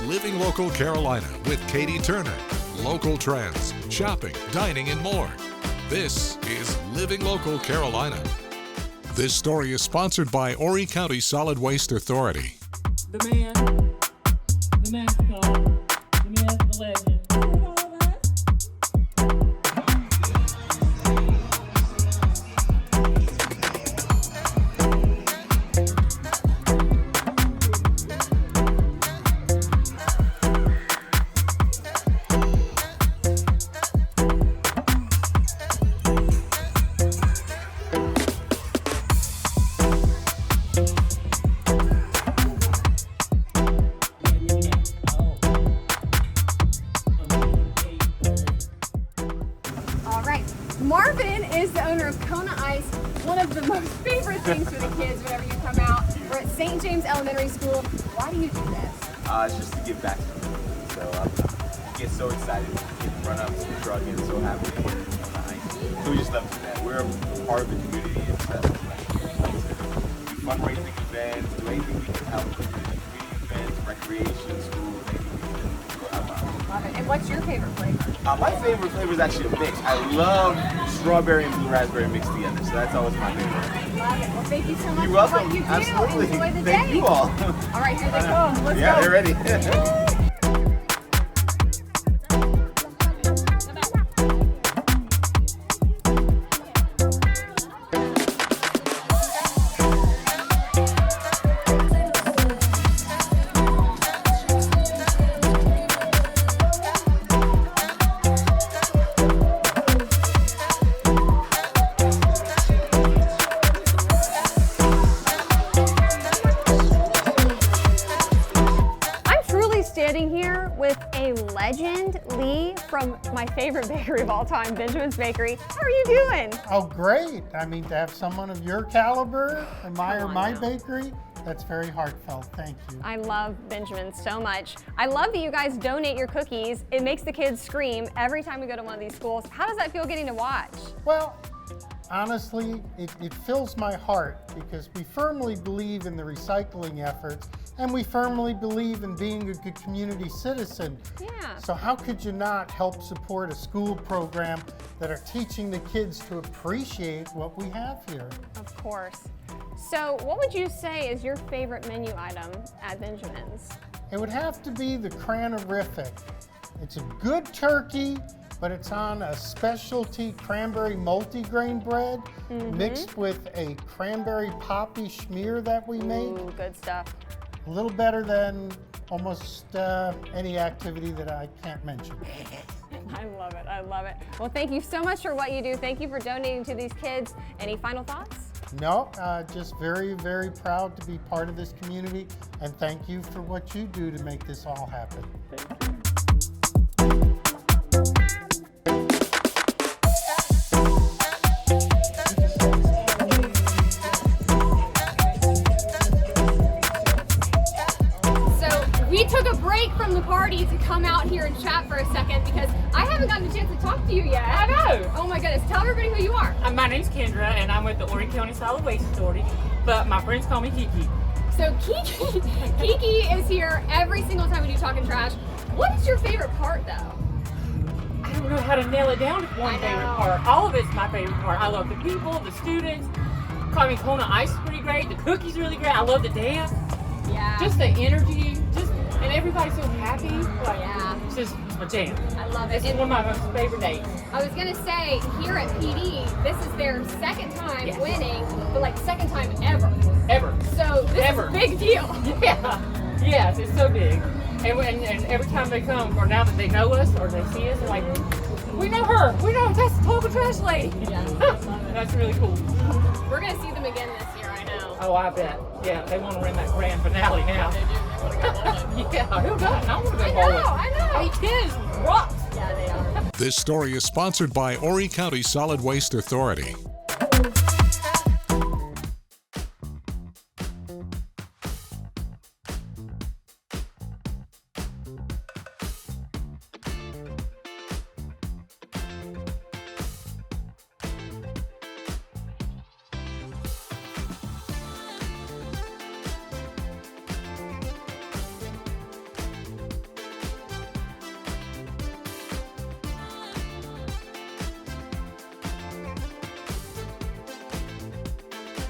Living Local Carolina with Katie Turner. Local trends, shopping, dining, and more. This is Living Local Carolina. This story is sponsored by Horry County Solid Waste Authority. The mascot, the man, the legend. Marvin is the owner of Kona Ice, one of the most favorite things for the kids whenever you come out. We're at St. James Elementary School. Why do you do this? It's just to give back to them. So I get so excited, get run up to the truck and so happy to hear Kona Ice. So we just love to do that. We're a part of the community and so that's like do fundraising events, do anything we can help with community events, recreation, schools, anything we can go help out. Love it. And what's your favorite flavor? My favorite flavor is actually a mix. I love strawberry and blue raspberry mixed together, so that's always my favorite. Love it. Well, thank you so much You're for welcome. what you do. Absolutely. Enjoy the Thank day. you all. All right, here they come. Let's yeah, go. they're ready. Standing here with a legend, Lee, from my favorite bakery of all time, Benjamin's Bakery. How are you doing? Oh, great. I mean, to have someone of your caliber admire my bakery, that's very heartfelt. Thank you. I love Benjamin's so much. I love that you guys donate your cookies. It makes the kids scream every time we go to one of these schools. How does that feel getting to watch? Well, honestly, it fills my heart because we firmly believe in the recycling efforts and we firmly believe in being a good community citizen. Yeah. So how could you not help support a school program that are teaching the kids to appreciate what we have here? Of course. So what would you say is your favorite menu item at Benjamin's? It would have to be the Cranorific. It's a good turkey, but it's on a specialty cranberry multigrain bread mixed with a cranberry poppy schmear that we make. Ooh, good stuff. A little better than almost any activity that I can't mention. I love it, I love it. Well, thank you so much for what you do. Thank you for donating to these kids. Any final thoughts? No, just very, very proud to be part of this community, and thank you for what you do to make this all happen. Thank you. We took a break from the party to come out here and chat for a second because I haven't gotten a chance to talk to you yet. I know. Oh my goodness, tell everybody who you are. My name's Kendra and I'm with the Horry County Solid Waste Authority, but my friends call me Kiki. So Kiki is here every single time we do Talking Trash. What is your favorite part though? I don't know how to nail it down to one favorite part. All of it's my favorite part. I love the people, the students. Kona Ice is pretty great. The cookie's really great. I love the dance. Yeah. Just the energy. And everybody's so happy. Like, yeah. It's just a jam. I love it. It's one of my most favorite days. I was gonna say, here at PD, this is their second time winning, but like second time ever. Ever. So this is a big deal. Yeah. Yes, it's so big. And every time they come, or now that they know us, or they see us, they're like, we know her. We know that's the Talking Trash lady. Yeah. That's really cool. We're gonna see them again this year, I know. Oh, I bet. Yeah, they want to win that grand finale now. Yeah, who doesn't? I want to go bowling. I know. Hey, kids, rocks. Yeah, they are. This story is sponsored by Horry County Solid Waste Authority.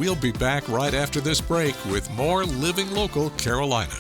We'll be back right after this break with more Living Local Carolina.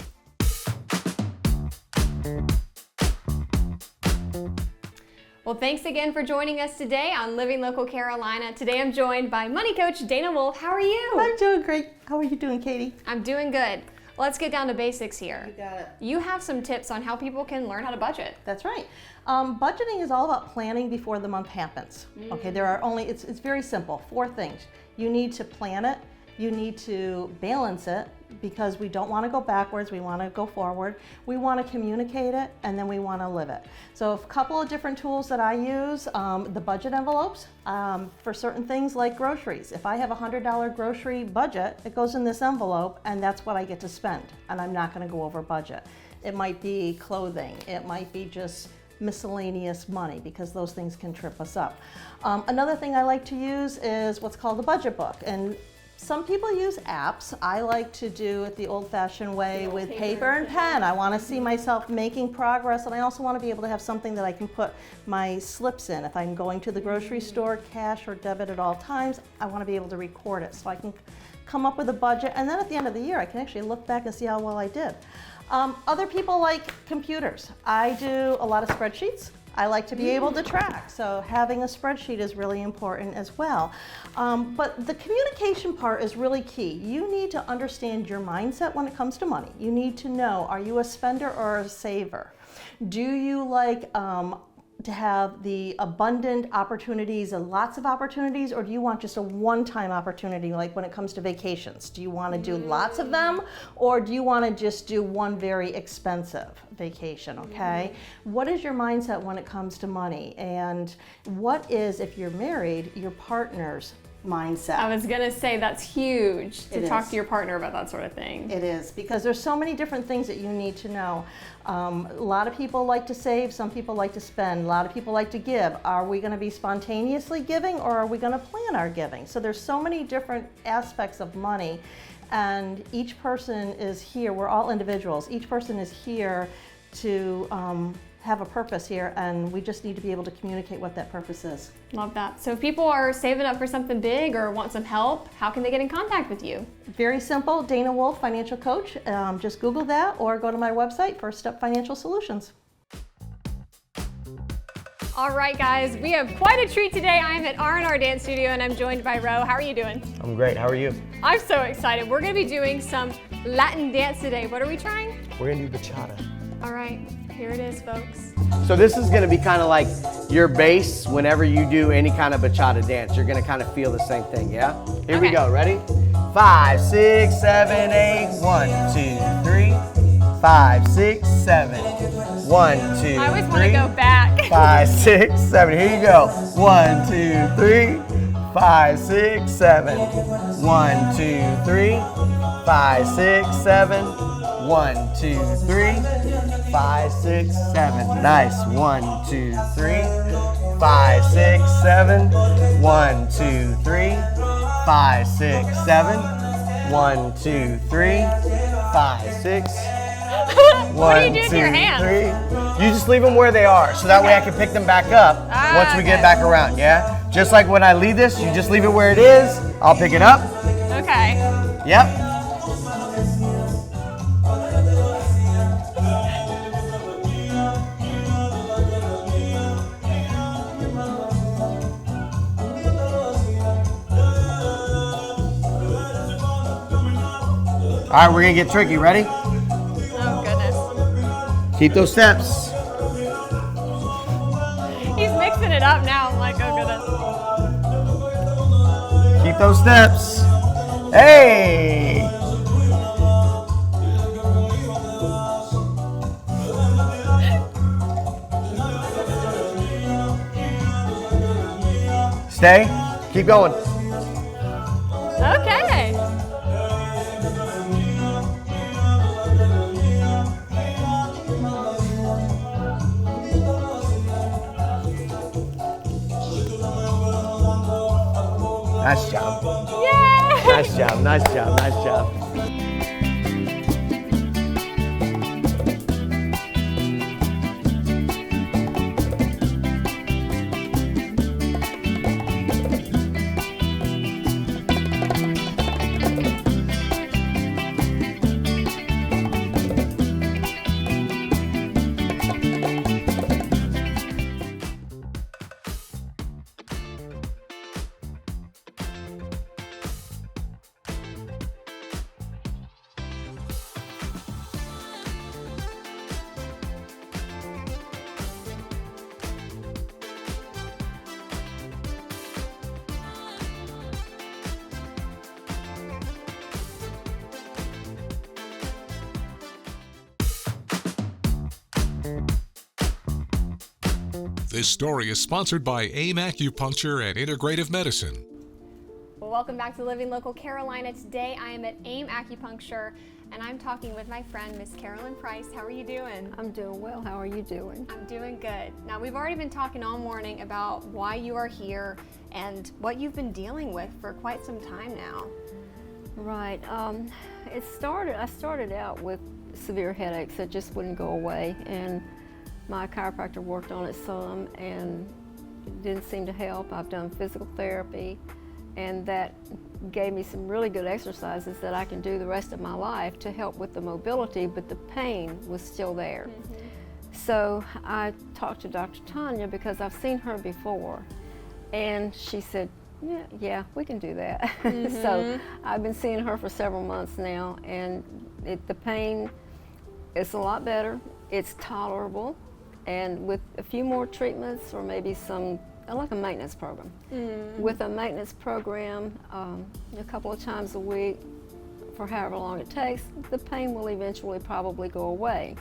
Well, thanks again for joining us today on Living Local Carolina. Today I'm joined by Money Coach Dana Wolf. How are you? I'm doing great. How are you doing, Katie? I'm doing good. Let's get down to basics here. You got it. You have some tips on how people can learn how to budget. That's right. Budgeting is all about planning before the month happens. Okay, there are only, it's very simple, 4 things. You need to plan it, you need to balance it, because we don't want to go backwards, we want to go forward. We want to communicate it, and then we want to live it. So a couple of different tools that I use, the budget envelopes for certain things like groceries. If I have a $100 grocery budget, it goes in this envelope, and that's what I get to spend, and I'm not going to go over budget. It might be clothing, it might be just miscellaneous money, because those things can trip us up. Another thing I like to use is what's called a budget book, and some people use apps. I like to do it the old-fashioned way with paper and pen. I want to see myself making progress, and I also want to be able to have something that I can put my slips in. If I'm going to the grocery store, cash or debit at all times, I want to be able to record it so I can come up with a budget, and then at the end of the year I can actually look back and see how well I did. Other people like computers. I do a lot of spreadsheets. I like to be able to track, so having a spreadsheet is really important as well. But the communication part is really key. You need to understand your mindset when it comes to money. You need to know, are you a spender or a saver? Do you like to have the abundant opportunities and lots of opportunities, or do you want just a one-time opportunity, like when it comes to vacations? Do you want to do lots of them, or do you want to just do one very expensive vacation, okay? What is your mindset when it comes to money? And what is, if you're married, your partner's mindset? I was gonna say that's huge to It talk is. to your partner about that sort of thing. It is, because there's so many different things that you need to know. A lot of people like to save, some people like to spend, a lot of people like to give. Are we going to be spontaneously giving, or are we going to plan our giving? So there's so many different aspects of money, and each person is here, we're all individuals, each person is here to have a purpose here, and we just need to be able to communicate what that purpose is. Love that. So if people are saving up for something big or want some help, how can they get in contact with you? Very simple, Dana Wolf Financial Coach. Just Google that or go to my website, First Step Financial Solutions. All right, guys, we have quite a treat today. I am at R&R Dance Studio and I'm joined by Ro. How are you doing? I'm great. How are you? I'm so excited. We're gonna be doing some Latin dance today. What are we trying? We're gonna do bachata. All right, here it is, folks. So this is gonna be kind of like your base whenever you do any kind of bachata dance. You're gonna kind of feel the same thing, yeah? Here we Okay. go. Ready? 5, 6, 7, 8. 1, 2, 3. 5, 6, 7. 1, 2, I always want to 3. go back. 5, 6, 7. Here you go. 1, 2, 3. 5, 6, 7. 1, 2, 3. 5, 6, 7. 1, 2, 3. 5, 6, 7. Nice. 1, 2, 3. 5, 6, 7. 1, 2, 3. 5, 6, 7. 1, 2, 3. 5, 6. What do you 1, do with your 2, hands? 3. You just leave them where they are, so that way I can pick them back up once we get okay. back around, yeah? Just like when I leave this, you just leave it where it is. I'll pick it up. Okay. Yep. All right, we're gonna get tricky. Ready? Oh, goodness. Keep those steps. He's mixing it up now. I'm like, oh, goodness. Keep those steps. Hey! Stay. Keep going. Okay. Nice job. Yay! Nice job. Nice job. Nice job. This story is sponsored by AIM Acupuncture and Integrative Medicine. Well, welcome back to Living Local Carolina. Today I am at AIM Acupuncture and I'm talking with my friend, Miss Carolyn Price. How are you doing? I'm doing well. How are you doing? I'm doing good. Now, we've already been talking all morning about why you are here and what you've been dealing with for quite some time now. Right. I started out with severe headaches that just wouldn't go away, and my chiropractor worked on it some and it didn't seem to help. I've done physical therapy, and that gave me some really good exercises that I can do the rest of my life to help with the mobility, but the pain was still there. So I talked to Dr. Tanya because I've seen her before, and she said, yeah, we can do that. So I've been seeing her for several months now, and the pain is a lot better. It's tolerable, and with a few more treatments or maybe some, like a maintenance program. With a maintenance program, a couple of times a week for however long it takes, the pain will eventually probably go away.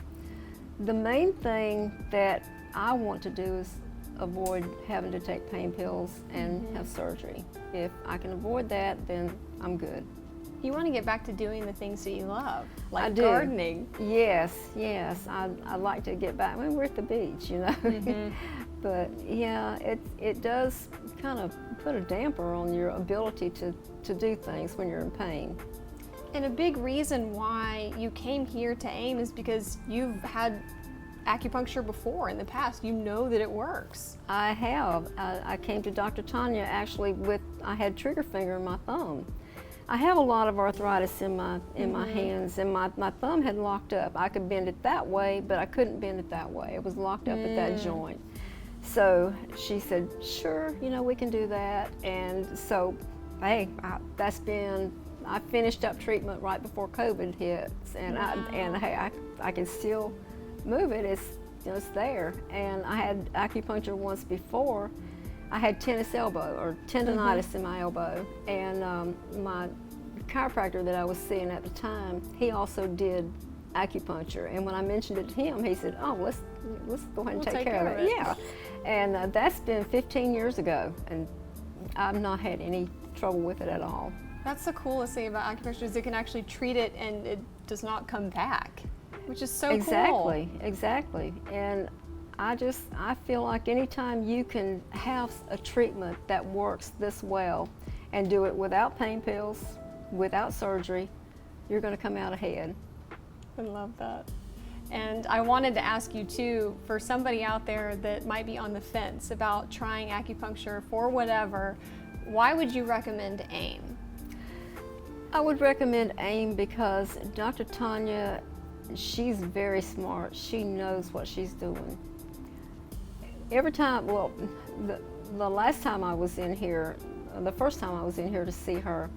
The main thing that I want to do is avoid having to take pain pills and have surgery. If I can avoid that, then I'm good. You want to get back to doing the things that you love, like I do. gardening. Yes. I'd like to get back. I mean, we're at the beach, you know. But yeah, it does kind of put a damper on your ability to do things when you're in pain. And a big reason why you came here to AIM is because you've had acupuncture before in the past. You know that it works. I have. I came to Dr. Tanya actually I had trigger finger in my thumb. I have a lot of arthritis in my hands, and my thumb had locked up. I could bend it that way, but I couldn't bend it that way. It was locked up at that joint. So she said, sure, we can do that. And so, hey, I finished up treatment right before COVID hits, and I can still move it. It's there. And I had acupuncture once before. I had tennis elbow or tendonitis in my elbow, and my chiropractor that I was seeing at the time, he also did acupuncture. And when I mentioned it to him, he said, "Oh, let's go ahead and take care of it." Yeah, and that's been 15 years ago, and I've not had any trouble with it at all. That's the coolest thing about acupuncture is it can actually treat it and it does not come back, which is so cool. Exactly. And I feel like anytime you can have a treatment that works this well and do it without pain pills, without surgery, you're going to come out ahead. I love that. And I wanted to ask you too, for somebody out there that might be on the fence about trying acupuncture for whatever, why would you recommend AIM? I would recommend AIM because Dr. Tanya, she's very smart. She knows what she's doing. Every time, the last time I was in here, the first time I was in here to see her,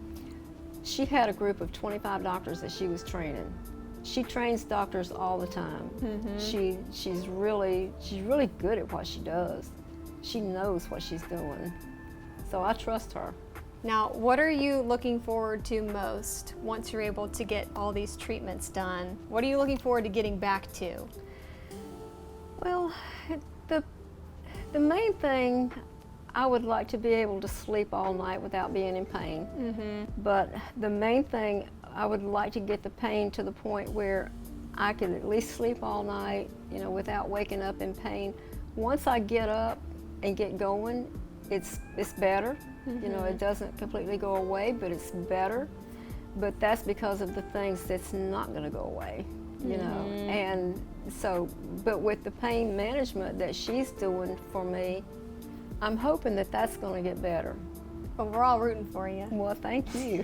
she had a group of 25 doctors that she was training. She trains doctors all the time. She's really good at what she does. She knows what she's doing. So I trust her. Now, what are you looking forward to most once you're able to get all these treatments done? What are you looking forward to getting back to? Well, the main thing, I would like to be able to sleep all night without being in pain. But the main thing, I would like to get the pain to the point where I can at least sleep all night, without waking up in pain. Once I get up and get going, it's better. It doesn't completely go away, but it's better. But that's because of the things that's not going to go away, And so, but with the pain management that she's doing for me, I'm hoping that that's going to get better. But we're all rooting for you. Well, thank you.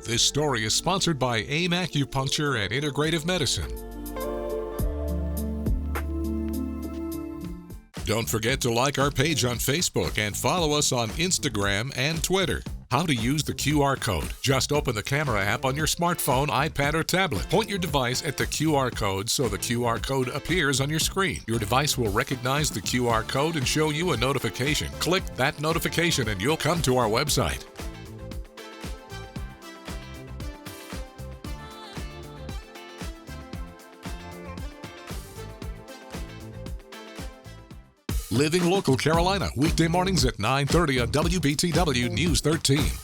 This story is sponsored by AIM Acupuncture and Integrative Medicine. Don't forget to like our page on Facebook and follow us on Instagram and Twitter. How to use the QR code. Just open the camera app on your smartphone, iPad, or tablet. Point your device at the QR code so the QR code appears on your screen. Your device will recognize the QR code and show you a notification. Click that notification and you'll come to our website. Living Local Carolina, weekday mornings at 9:30 on WBTW News 13.